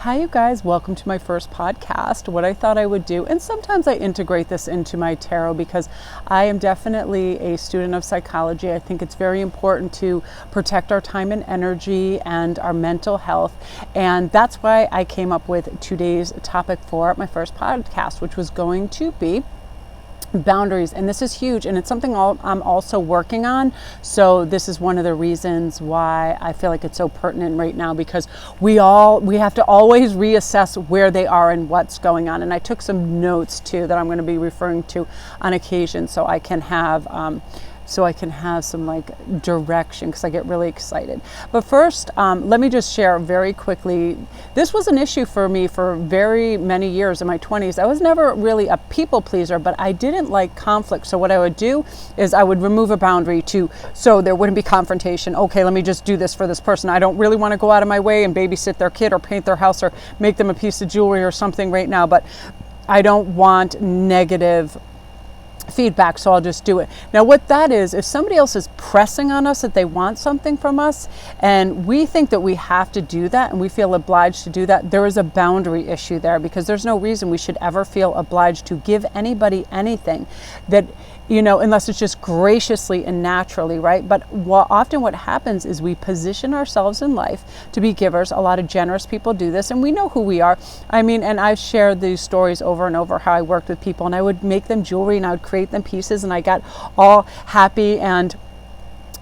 Hi, you guys. Welcome to my first podcast. What I thought I would do, and sometimes I integrate this into my tarot because I am definitely a student of psychology. I think it's very important to protect our time and energy and our mental health. And that's why I came up with today's topic for my first podcast, which was going to be boundaries. And this is huge, and it's something I'm also working on. So this is one of the reasons why I feel like it's so pertinent right now, because we have to always reassess where they are and what's going on. And I took some notes too that I'm going to be referring to on occasion, so I can have some like direction, because I get really excited. But first, let me just share very quickly. This was an issue for me for very many years in my 20s. I was never really a people pleaser, but I didn't like conflict. So what I would do is I would remove a boundary so there wouldn't be confrontation. Okay, let me just do this for this person. I don't really want to go out of my way and babysit their kid or paint their house or make them a piece of jewelry or something right now, but I don't want negative feedback, so I'll just do it. Now what that is, if somebody else is pressing on us that they want something from us and we think that we have to do that and we feel obliged to do that, there is a boundary issue there, because there's no reason we should ever feel obliged to give anybody anything that, unless it's just graciously and naturally, right? But often what happens is we position ourselves in life to be givers. A lot of generous people do this, and we know who we are. And I've shared these stories over and over, how I worked with people and I would make them jewelry and I would create them pieces and I got all happy, and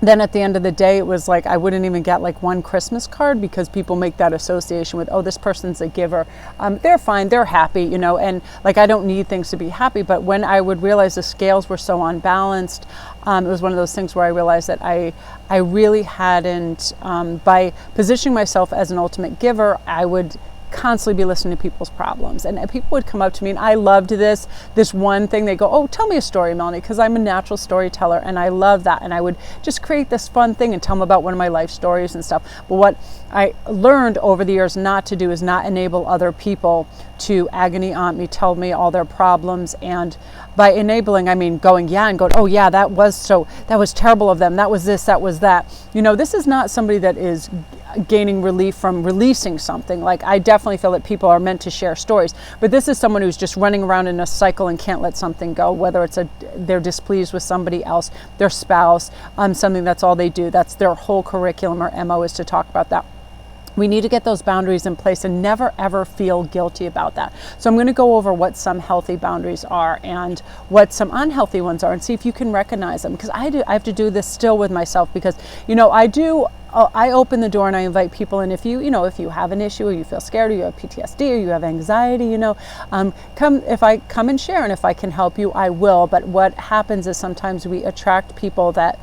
then at the end of the day, it was like I wouldn't even get like one Christmas card, because people make that association with, oh, this person's a giver. They're fine, they're happy, and like I don't need things to be happy. But when I would realize the scales were so unbalanced, it was one of those things where I realized that I really hadn't, by positioning myself as an ultimate giver, I would constantly be listening to people's problems, and people would come up to me, and I loved this one thing. They go, oh, tell me a story, Melanie, because I'm a natural storyteller and I love that, and I would just create this fun thing and tell them about one of my life stories and stuff. But what I learned over the years not to do is not enable other people to agony aunt me, tell me all their problems. And by enabling, I mean going oh yeah, that was terrible of them, that was this, that was that. This is not somebody that is gaining relief from releasing something. Like, I definitely feel that people are meant to share stories, but this is someone who's just running around in a cycle and can't let something go, whether it's they're displeased with somebody else, their spouse, something that's all they do. That's their whole curriculum or MO, is to talk about that. We need to get those boundaries in place and never ever feel guilty about that. So I'm going to go over what some healthy boundaries are and what some unhealthy ones are, and see if you can recognize them, because I have to do this still with myself, because I open the door and I invite people in. If you have an issue, or you feel scared, or you have PTSD, or you have anxiety, if I come and share, and if I can help you, I will. But what happens is sometimes we attract people that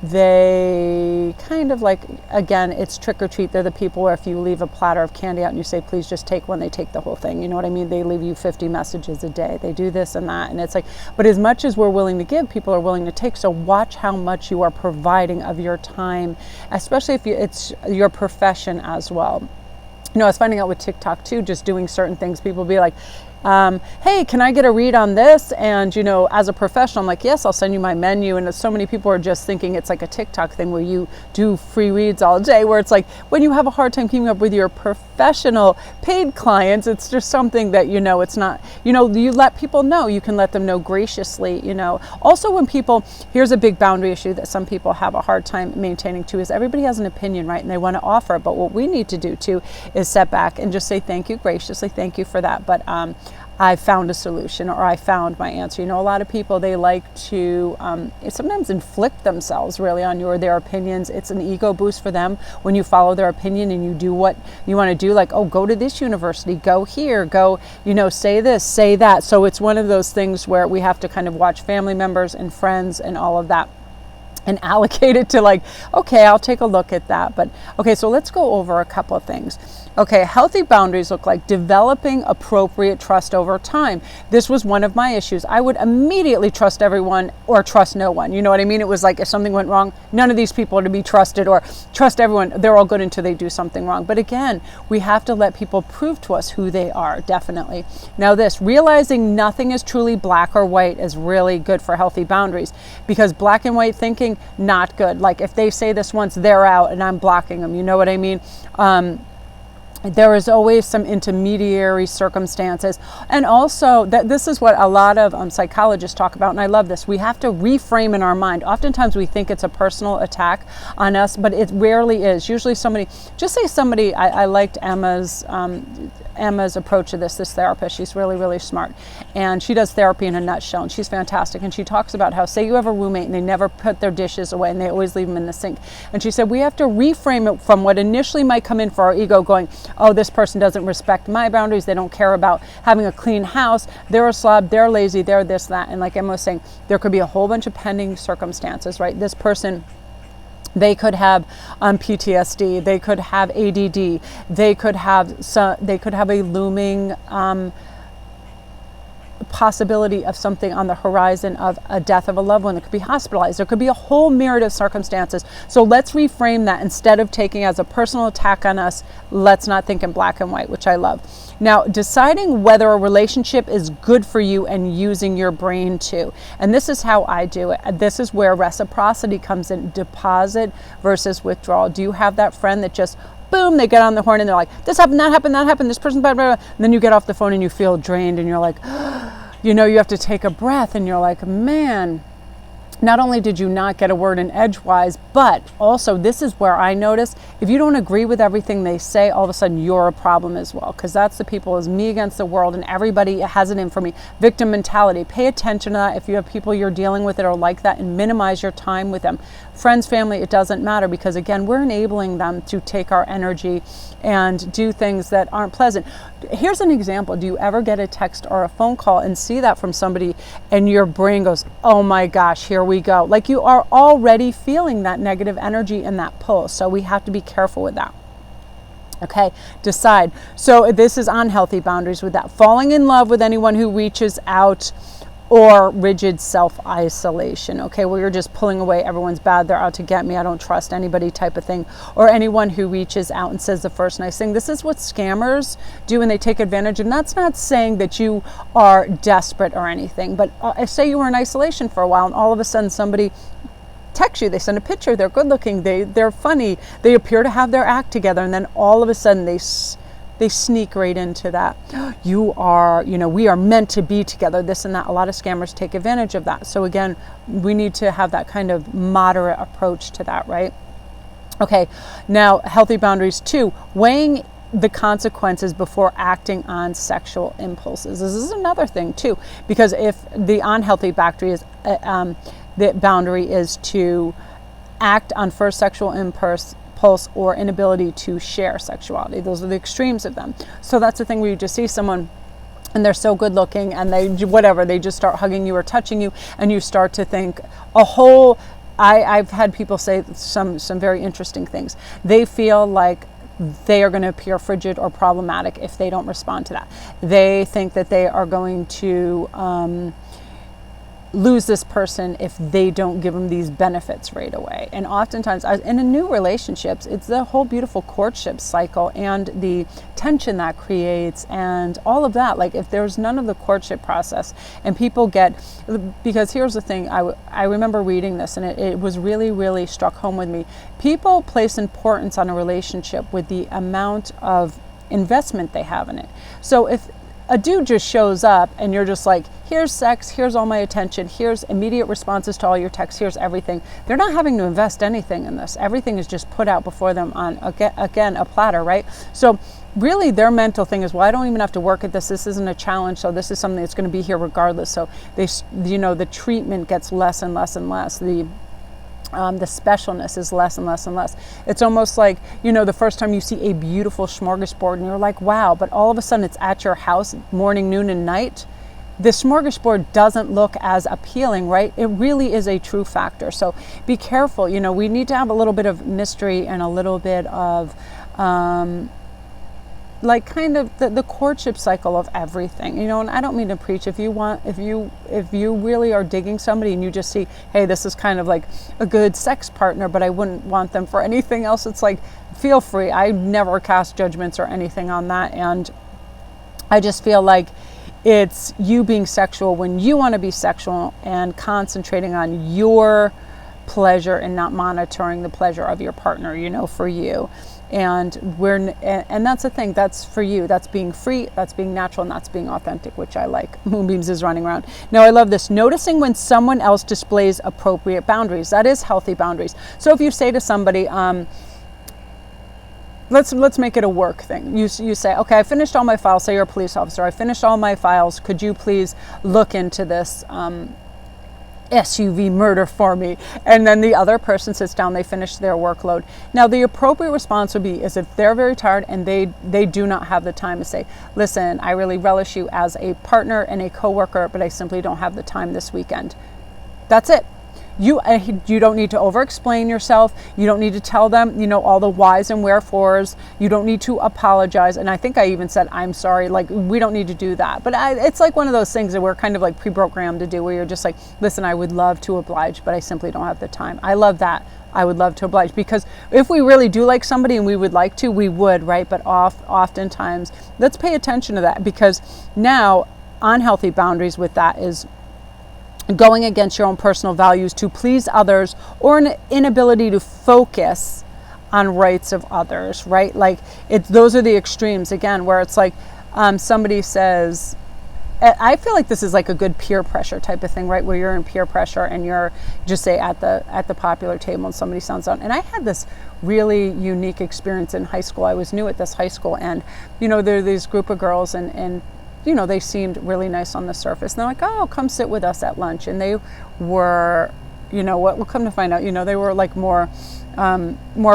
they kind of like, again, it's trick or treat. They're the people where if you leave a platter of candy out and you say, please just take one, they take the whole thing. You know what I mean? They leave you 50 messages a day. They do this and that. And it's like, but as much as we're willing to give, people are willing to take. So watch how much you are providing of your time, especially if it's your profession as well. I was finding out with TikTok too, just doing certain things, people be like, hey, can I get a read on this? And, as a professional, I'm like, yes, I'll send you my menu. And so many people are just thinking it's like a TikTok thing where you do free reads all day, where it's like, when you have a hard time keeping up with your professional paid clients, it's just something that, it's not, you let people know, you can let them know graciously, Also, when here's a big boundary issue that some people have a hard time maintaining too, is everybody has an opinion, right? And they want to offer, but what we need to do too is step back and just say, thank you graciously, thank you for that. But, I found a solution, or I found my answer. A lot of people, they like to sometimes inflict themselves really on their opinions. It's an ego boost for them when you follow their opinion and you do what you want to do, like, oh, go to this university, go here, go, say this, say that. So it's one of those things where we have to kind of watch family members and friends and all of that, and allocate it to like, okay, I'll take a look at that. But okay, so let's go over a couple of things. Okay, healthy boundaries look like developing appropriate trust over time. This was one of my issues. I would immediately trust everyone or trust no one. You know what I mean? It was like if something went wrong, none of these people are to be trusted, or trust everyone, they're all good until they do something wrong. But again, we have to let people prove to us who they are, definitely. Now this, realizing nothing is truly black or white is really good for healthy boundaries, because black and white thinking, not good. Like if they say this once, they're out and I'm blocking them. You know what I mean? there is always some intermediary circumstances. And also that this is what a lot of psychologists talk about, and I love this. We have to reframe in our mind. Oftentimes we think it's a personal attack on us, but it rarely is. Usually somebody, just say somebody, I liked Emma's approach to this therapist. She's really, really smart. And she does therapy in a nutshell, and she's fantastic. And she talks about how, say you have a roommate and they never put their dishes away and they always leave them in the sink. And she said, we have to reframe it from what initially might come in for our ego going, oh, this person doesn't respect my boundaries. They don't care about having a clean house. They're a slob. They're lazy. They're this, that. And like Emma was saying, there could be a whole bunch of pending circumstances, right? This person, they could have PTSD. They could have ADD. They could have a looming possibility of something on the horizon of a death of a loved one that could be hospitalized. There could be a whole myriad of circumstances. So let's reframe that. Instead of taking as a personal attack on us, let's not think in black and white, which I love. Now, deciding whether a relationship is good for you and using your brain too. And this is how I do it. This is where reciprocity comes in, deposit versus withdrawal. Do you have that friend that just boom, they get on the horn and they're like, this happened, that happened, that happened, this person, blah, blah, blah. And then you get off the phone and you feel drained and you're like, you know, you have to take a breath and you're like, man, not only did you not get a word in edgewise, but also this is where I notice if you don't agree with everything they say, all of a sudden you're a problem as well. Because that's the people is me against the world and everybody has it in for me. Victim mentality. Pay attention to that if you have people you're dealing with that are like that, and minimize your time with them. Friends, family, it doesn't matter, because again, we're enabling them to take our energy and do things that aren't pleasant. Here's an example. Do you ever get a text or a phone call and see that from somebody and your brain goes, oh my gosh, here we go. Like you are already feeling that negative energy and that pull. So we have to be careful with that. Okay, decide. So this is unhealthy boundaries with that. Falling in love with anyone who reaches out, or rigid self-isolation, okay, where you're just pulling away, everyone's bad, they're out to get me, I don't trust anybody type of thing, or anyone who reaches out and says the first nice thing. This is what scammers do, and they take advantage. And that's not saying that you are desperate or anything, but say you were in isolation for a while and all of a sudden somebody text you, they send a picture, they're good looking, they're funny, they appear to have their act together, and then all of a sudden they sneak right into that. You are, we are meant to be together, this and that. A lot of scammers take advantage of that. So again, we need to have that kind of moderate approach to that, right? Okay, now healthy boundaries too, weighing the consequences before acting on sexual impulses. This is another thing too, because if the unhealthy boundary is, the boundary is to act on first sexual impulse or inability to share sexuality. Those are the extremes of them. So that's the thing where you just see someone and they're so good looking and they just start hugging you or touching you, and you start to think I've had people say some very interesting things. They feel like they are going to appear frigid or problematic if they don't respond to that. They think that they are going to lose this person if they don't give them these benefits right away. And oftentimes in a new relationships, it's the whole beautiful courtship cycle and the tension that creates and all of that. Like if there's none of the courtship process and people because here's the thing, I remember reading this and it was really, really struck home with me. People place importance on a relationship with the amount of investment they have in it. So if a dude just shows up and you're just like, here's sex, here's all my attention, here's immediate responses to all your texts, here's everything. They're not having to invest anything in this. Everything is just put out before them on, again, a platter, right? So really their mental thing is, well, I don't even have to work at this. This isn't a challenge. So this is something that's going to be here regardless. So the treatment gets less and less and less. The specialness is less and less and less. It's almost like, the first time you see a beautiful smorgasbord and you're like, wow, but all of a sudden it's at your house morning, noon, and night. The smorgasbord doesn't look as appealing, right? It really is a true factor. So be careful. We need to have a little bit of mystery and a little bit of like kind of the courtship cycle of everything, and I don't mean to preach. If you really are digging somebody and you just see, hey, this is kind of like a good sex partner, but I wouldn't want them for anything else, it's like, feel free. I never cast judgments or anything on that. And I just feel like it's you being sexual when you want to be sexual and concentrating on your pleasure and not monitoring the pleasure of your partner, for you. And and that's the thing, that's for you, that's being free, that's being natural, and that's being authentic, which I like. Moonbeams is running around. Now I love this, noticing when someone else displays appropriate boundaries. That is healthy boundaries. So if you say to somebody, let's make it a work thing. You say, okay, I finished all my files. Say you're a police officer. I finished all my files. Could you please look into this SUV murder for me? And then the other person sits down, they finish their workload. Now the appropriate response would be is if they're very tired and they do not have the time to say, listen, I really relish you as a partner and a coworker, but I simply don't have the time this weekend. That's it. You don't need to over-explain yourself. You don't need to tell them, all the whys and wherefores. You don't need to apologize. And I think I even said, I'm sorry. Like, we don't need to do that. But it's like one of those things that we're kind of like pre-programmed to do, where you're just like, listen, I would love to oblige, but I simply don't have the time. I love that. I would love to oblige, because if we really do like somebody and we would like to, we would, right? But oftentimes, let's pay attention to that, because now unhealthy boundaries with that is going against your own personal values to please others, or an inability to focus on rights of others, right? Like those are the extremes again, where it's like somebody says, I feel like this is like a good peer pressure type of thing, right? Where you're in peer pressure and you're just say at the popular table and somebody sounds out. And I had this really unique experience in high school. I was new at this high school, and there are these group of girls, and they seemed really nice on the surface. And they're like, oh, come sit with us at lunch. And they were, we'll come to find out, they were like more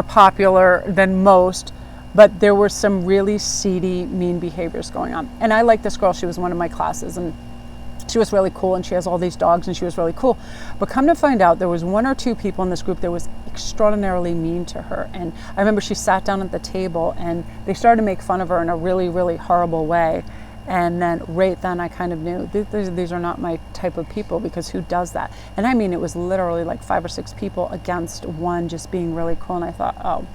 popular than most, but there were some really seedy, mean behaviors going on. And I liked this girl. She was one of my classes, and she was really cool, and she has all these dogs, and she was really cool. But come to find out, there was one or two people in this group that was extraordinarily mean to her. And I remember she sat down at the table, and they started to make fun of her in a really, really horrible way. And then right then I kind of knew these are not my type of people, because who does that? And I mean, it was literally like 5 or 6 people against one just being really cool. And I thought, oh,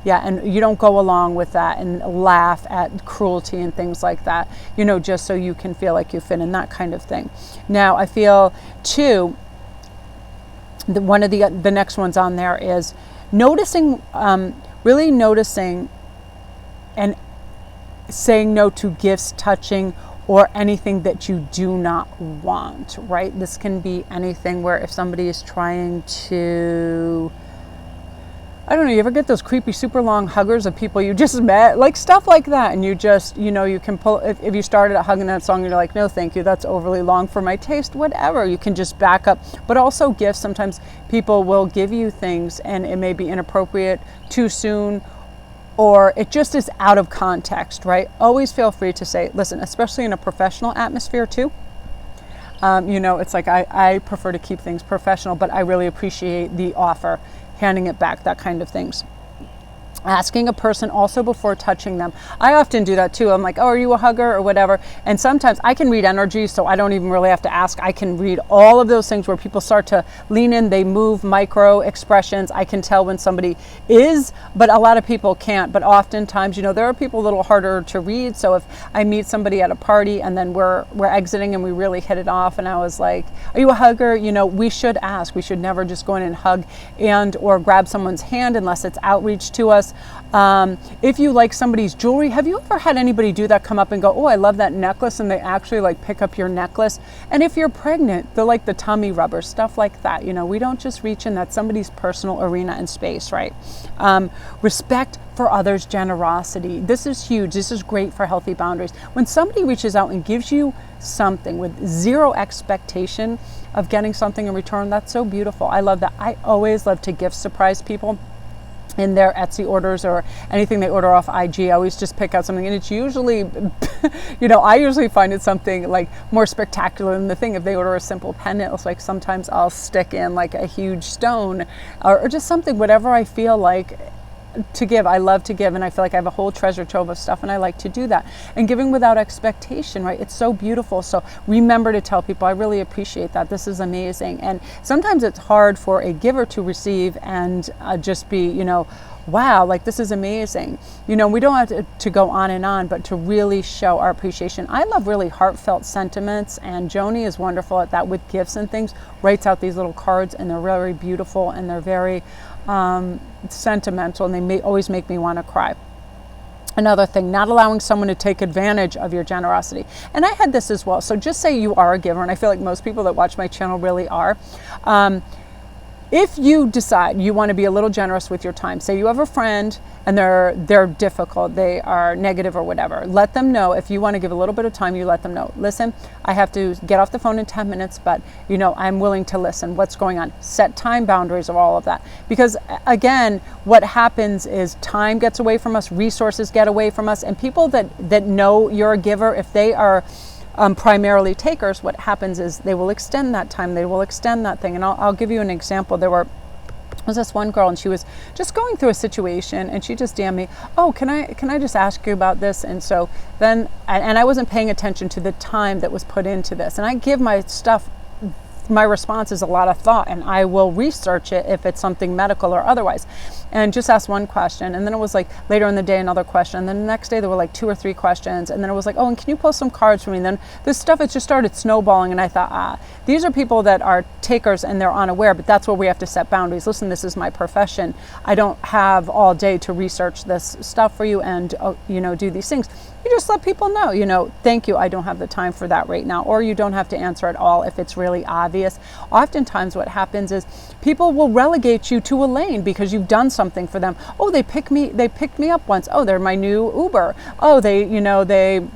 yeah, and you don't go along with that and laugh at cruelty and things like that, just so you can feel like you fit in, that kind of thing. Now, I feel too, one of the next ones on there is noticing, really noticing and saying no to gifts, touching, or anything that you do not want, right? This can be anything, where if somebody is trying to, I don't know, you ever get those creepy super long huggers of people you just met, like stuff like that, and you just, you can pull, if you started hugging that song and you're like, no thank you, that's overly long for my taste, whatever, you can just back up. But also gifts, sometimes people will give you things and it may be inappropriate, too soon, or it just is out of context, right? Always feel free to say, listen, especially in a professional atmosphere too. It's like I prefer to keep things professional, but I really appreciate the offer, handing it back, that kind of things. Asking a person also before touching them. I often do that too. I'm like, oh, are you a hugger or whatever? And sometimes I can read energy, so I don't even really have to ask. I can read all of those things where people start to lean in, they move, micro expressions. I can tell when somebody is, but a lot of people can't. But oftentimes, there are people a little harder to read. So if I meet somebody at a party and then we're exiting and we really hit it off, and I was like, are you a hugger? We should ask. We should never just go in and hug or grab someone's hand unless it's outreach to us. If you like somebody's jewelry, have you ever had anybody do that, come up and go, oh, I love that necklace, and they actually like pick up your necklace? And if you're pregnant, they're like the tummy rubber, stuff like that. We don't just reach in, that's somebody's personal arena and space, right? Respect for others, generosity. This is huge. This is great for healthy boundaries. When somebody reaches out and gives you something with zero expectation of getting something in return, that's so beautiful. I love that. I always love to gift surprise people in their Etsy orders or anything they order off IG. I always just pick out something, and it's usually, I usually find it something like more spectacular than the thing. If they order a simple pendant, it's like sometimes I'll stick in like a huge stone or just something, whatever I feel like to give. I love to give, and I feel like I have a whole treasure trove of stuff, and I like to do that. And giving without expectation, right? It's so beautiful. So remember to tell people, I really appreciate that. This is amazing. And sometimes it's hard for a giver to receive and just be, wow, like this is amazing. We don't have to go on and on, but to really show our appreciation. I love really heartfelt sentiments, and Joni is wonderful at that with gifts and things, writes out these little cards, and they're very beautiful, and they're very sentimental, and they may always make me want to cry. Another thing, not allowing someone to take advantage of your generosity. And I had this as well. So just say you are a giver, and I feel like most people that watch my channel really are. If you decide you want to be a little generous with your time, say you have a friend and they're difficult, they are negative or whatever, let them know. If you want to give a little bit of time, you let them know. Listen, I have to get off the phone in 10 minutes, but I'm willing to listen. What's going on? Set time boundaries of all of that. Because again, what happens is time gets away from us, resources get away from us, and people that know you're a giver, if they are primarily takers, what happens is they will extend that time, they will extend that thing. And I'll give you an example. There was this one girl, and she was just going through a situation, and she just DM'd me, oh, can I just ask you about this? And so then, and I wasn't paying attention to the time that was put into this. And I give my response is a lot of thought, and I will research it if it's something medical or otherwise. And just ask one question, and then it was like later in the day another question, and then the next day there were like 2 or 3 questions, and then it was like, oh, and can you post some cards for me? And then this stuff, it just started snowballing, and I thought, these are people that are takers and they're unaware, but that's where we have to set boundaries. Listen, this is my profession. I don't have all day to research this stuff for you and do these things. You just let people know, thank you, I don't have the time for that right now, or you don't have to answer at all if it's really obvious. Oftentimes what happens is people will relegate you to a lane because you've done something for them. Oh, they picked me up once. Oh, they're my new Uber. Oh, they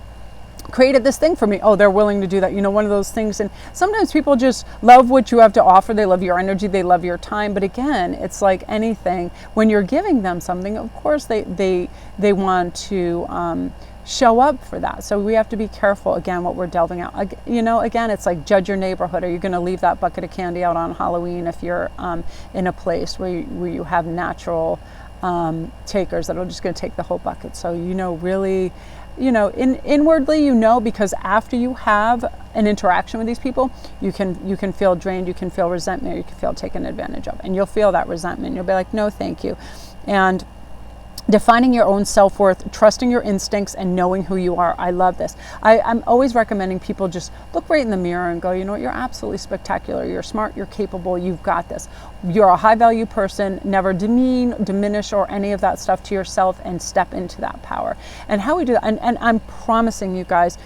created this thing for me. Oh, they're willing to do that. One of those things. And sometimes people just love what you have to offer. They love your energy. They love your time. But again, it's like anything. When you're giving them something, of course they want to show up for that. So we have to be careful, again, what we're delving out. Again, it's like judge your neighborhood. Are you going to leave that bucket of candy out on Halloween if you're in a place where you have natural takers that are just going to take the whole bucket? So, really, inwardly, because after you have an interaction with these people, you can feel drained, you can feel resentment, or you can feel taken advantage of. And you'll feel that resentment. You'll be like, no, thank you. And defining your own self-worth, trusting your instincts, and knowing who you are. I love this. I'm always recommending people just look right in the mirror and go, you know what, you're absolutely spectacular. You're smart, you're capable, you've got this. You're a high value person. Never diminish, or any of that stuff to yourself, and step into that power. And how we do that, and I'm promising you guys,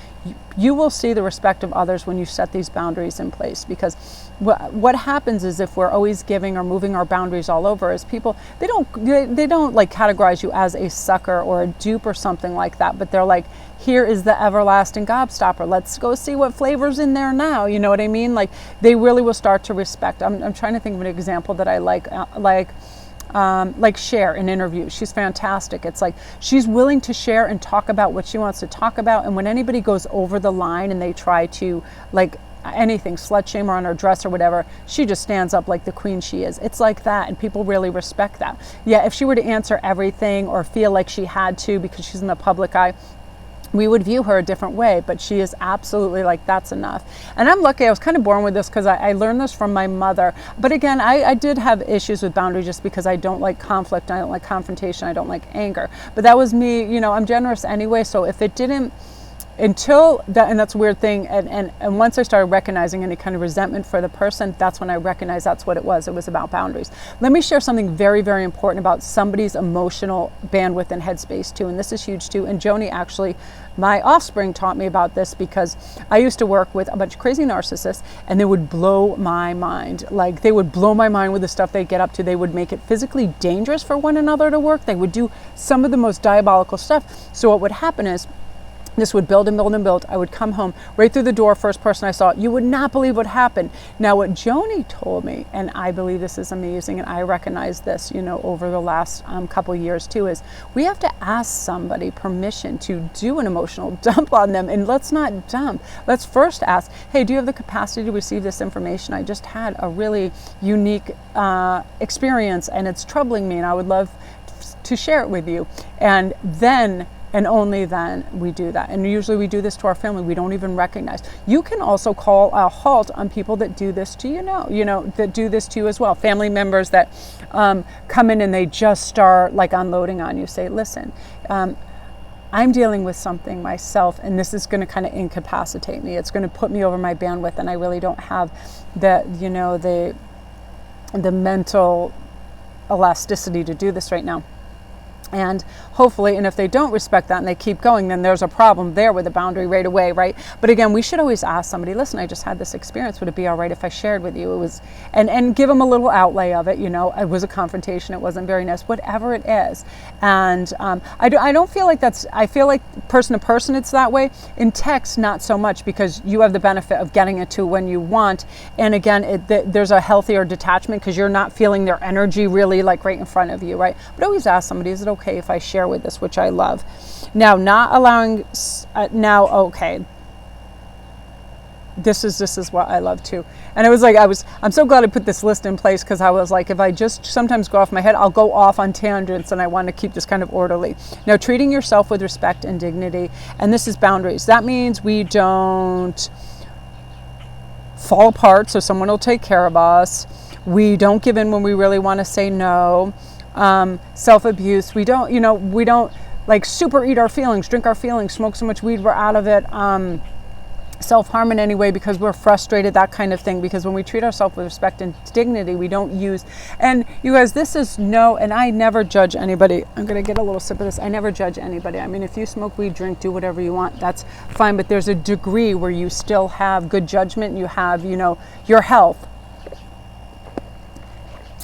you will see the respect of others when you set these boundaries in place. Because what happens is, if we're always giving or moving our boundaries all over, is people, they don't like categorize you as a sucker or a dupe or something like that, but they're like, here is the everlasting gobstopper. Let's go see what flavor's in there now. You know what I mean? Like, they really will start to respect. I'm trying to think of an example that I like Cher in interviews. She's fantastic. It's like she's willing to share and talk about what she wants to talk about. And when anybody goes over the line and they try to anything, slut shame her on her dress or whatever, she just stands up like the queen she is. It's like that, and people really respect that. Yeah, if she were to answer everything or feel like she had to because she's in the public eye, we would view her a different way, but she is absolutely like, that's enough. And I'm lucky, I was kind of born with this because I learned this from my mother. But again, I did have issues with boundaries just because I don't like conflict, I don't like confrontation, I don't like anger. But that was me, I'm generous anyway, so if it didn't, until that, and that's a weird thing, and once I started recognizing any kind of resentment for the person, that's when I recognized that's what it was about boundaries. Let me share something very, very important about somebody's emotional bandwidth and headspace too, and this is huge too. And Joni, actually, my offspring, taught me about this, because I used to work with a bunch of crazy narcissists, and they would blow my mind. Like, they would blow my mind with the stuff they get up to. They would make it physically dangerous for one another to work. They would do some of the most diabolical stuff. So what would happen is, this would build and build and build. I would come home right through the door, first person I saw, you would not believe what happened. Now, what Joni told me, and I believe this is amazing, and I recognize this, over the last couple years too, is we have to ask somebody permission to do an emotional dump on them. And let's not dump. Let's first ask, hey, do you have the capacity to receive this information? I just had a really unique experience, and it's troubling me, and I would love to share it with you. And then, and only then, we do that. And usually we do this to our family. We don't even recognize. You can also call a halt on people that do this to that do this to you as well. Family members that come in and they just start unloading on you. Say, listen, I'm dealing with something myself, and this is going to kind of incapacitate me. It's going to put me over my bandwidth, and I really don't have the mental elasticity to do this right now. And hopefully, and if they don't respect that and they keep going, then there's a problem there with the boundary right away, right? But again, we should always ask somebody, listen, I just had this experience. Would it be all right if I shared with you? It was, and give them a little outlay of it. It was a confrontation. It wasn't very nice, whatever it is. And I don't feel like I feel like person to person it's that way. In text, not so much, because you have the benefit of getting it to when you want. And again, there's a healthier detachment because you're not feeling their energy really like right in front of you, right? But always ask somebody, is it okay if I share with this, which I love. Now, not allowing, okay. This is what I love too. And it was like, I'm so glad I put this list in place, because I was like, if I just sometimes go off my head, I'll go off on tangents, and I want to keep this kind of orderly. Now, treating yourself with respect and dignity, and this is boundaries. That means we don't fall apart so someone will take care of us. We don't give in when we really want to say no. Self-abuse. We don't like super eat our feelings, drink our feelings, smoke so much weed we're out of it. Self-harm in any way because we're frustrated, that kind of thing. Because when we treat ourselves with respect and dignity, we don't use, and you guys, this is and I never judge anybody. I'm going to get a little sip of this. I never judge anybody. I mean, if you smoke weed, drink, do whatever you want, that's fine. But there's a degree where you still have good judgment. You have, your health.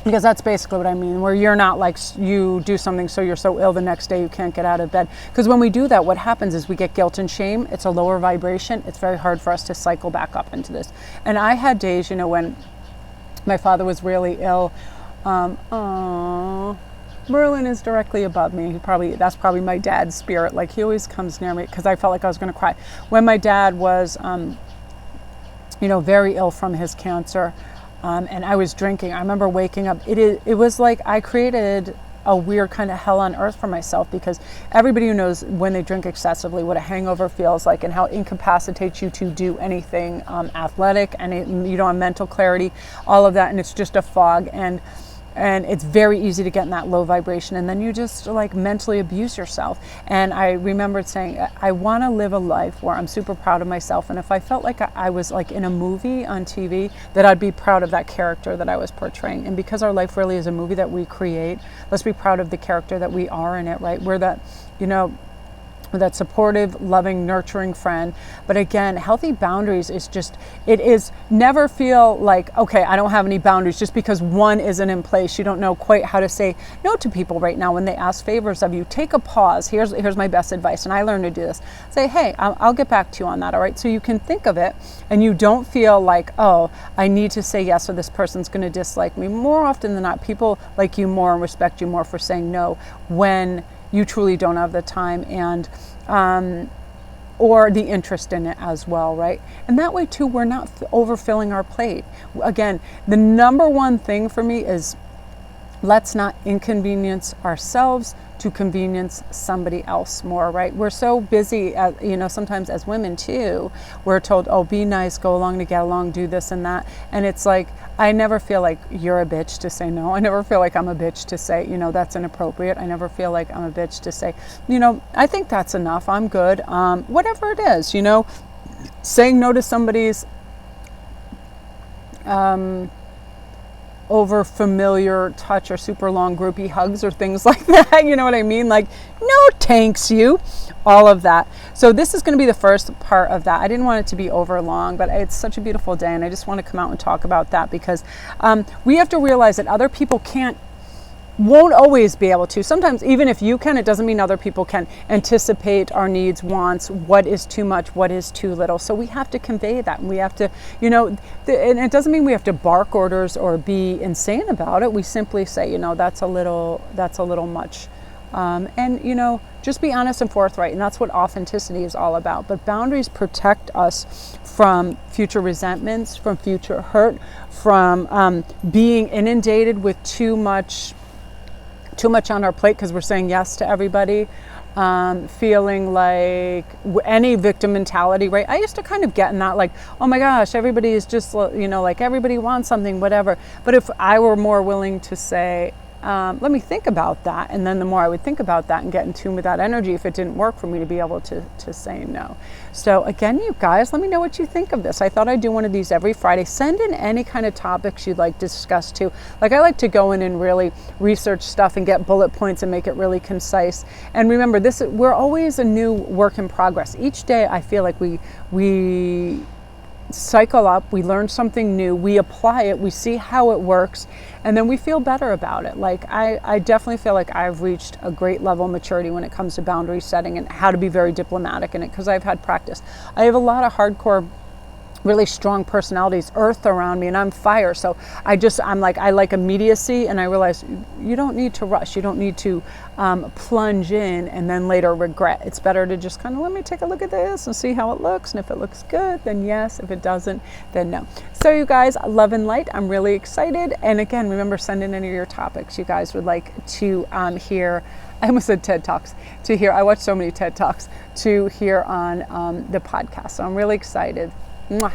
Because that's basically what I mean, where you're not like, you do something so you're so ill the next day you can't get out of bed. Because when we do that, what happens is we get guilt and shame. It's a lower vibration. It's very hard for us to cycle back up into this. And I had days, when my father was really ill. Merlin is directly above me. That's probably my dad's spirit. Like, he always comes near me because I felt like I was going to cry. When my dad was, very ill from his cancer, and I was drinking. I remember waking up. It was like I created a weird kind of hell on earth for myself, because everybody who knows when they drink excessively what a hangover feels like and how it incapacitates you to do anything athletic, and you don't have mental clarity, all of that, and it's just a fog, and it's very easy to get in that low vibration, and then you just like mentally abuse yourself. And I remembered saying, I want to live a life where I'm super proud of myself, and if I felt like I was like in a movie on TV, that I'd be proud of that character that I was portraying. And because our life really is a movie that we create, let's be proud of the character that we are in it, right? We're that, that supportive, loving, nurturing friend. But again, healthy boundaries is never feel like, okay, I don't have any boundaries just because one isn't in place. You don't know quite how to say no to people right now when they ask favors of you. Take a pause. Here's my best advice, and I learned to do this. Say, hey, I'll get back to you on that, all right? So you can think of it, and you don't feel like, oh, I need to say yes or this person's going to dislike me. More often than not, people like you more and respect you more for saying no when you truly don't have the time and or the interest in it as well, right? And that way too, we're not overfilling our plate. Again, the number one thing for me is, let's not inconvenience ourselves to convenience somebody else more, right? We're so busy, sometimes as women too, we're told, oh, be nice, go along to get along, do this and that. And it's like, I never feel like you're a bitch to say no. I never feel like I'm a bitch to say, that's inappropriate. I never feel like I'm a bitch to say, I think that's enough. I'm good. Whatever it is, saying no to somebody's over familiar touch or super long groupie hugs or things like that, you know what I mean? Like, no thanks you, all of that. So this is going to be the first part of that. I didn't want it to be over long, but it's such a beautiful day, and I just want to come out and talk about that, because we have to realize that other people won't always be able to. Sometimes even if you can, it doesn't mean other people can anticipate our needs, wants, what is too much, what is too little. So we have to convey that, and we have to, and it doesn't mean we have to bark orders or be insane about it. We simply say, that's a little much. And just be honest and forthright, and that's what authenticity is all about. But boundaries protect us from future resentments, from future hurt, from being inundated with too much on our plate because we're saying yes to everybody, feeling like any victim mentality, right? I used to kind of get in that, like, oh my gosh, everybody is just, like everybody wants something, whatever. But if I were more willing to say, let me think about that. And then the more I would think about that and get in tune with that energy, if it didn't work for me, to be able to say no. So again, you guys, let me know what you think of this. I thought I'd do one of these every Friday. Send in any kind of topics you'd like to discuss too. Like, I like to go in and really research stuff and get bullet points and make it really concise. And remember, we're always a new work in progress. Each day I feel like we cycle up, we learn something new, we apply it, we see how it works, and then we feel better about it. Like, I definitely feel like I've reached a great level of maturity when it comes to boundary setting and how to be very diplomatic in it, because I've had practice. I have a lot of hardcore, really strong personalities, earth around me, and I'm fire. So I'm like, I like immediacy, and I realize you don't need to rush. You don't need to plunge in and then later regret. It's better to just kind of, let me take a look at this and see how it looks. And if it looks good, then yes. If it doesn't, then no. So you guys, love and light. I'm really excited. And again, remember, send in any of your topics you guys would like to hear. I almost said TED Talks, to hear. I watch so many TED Talks to hear on the podcast. So I'm really excited. Mwah.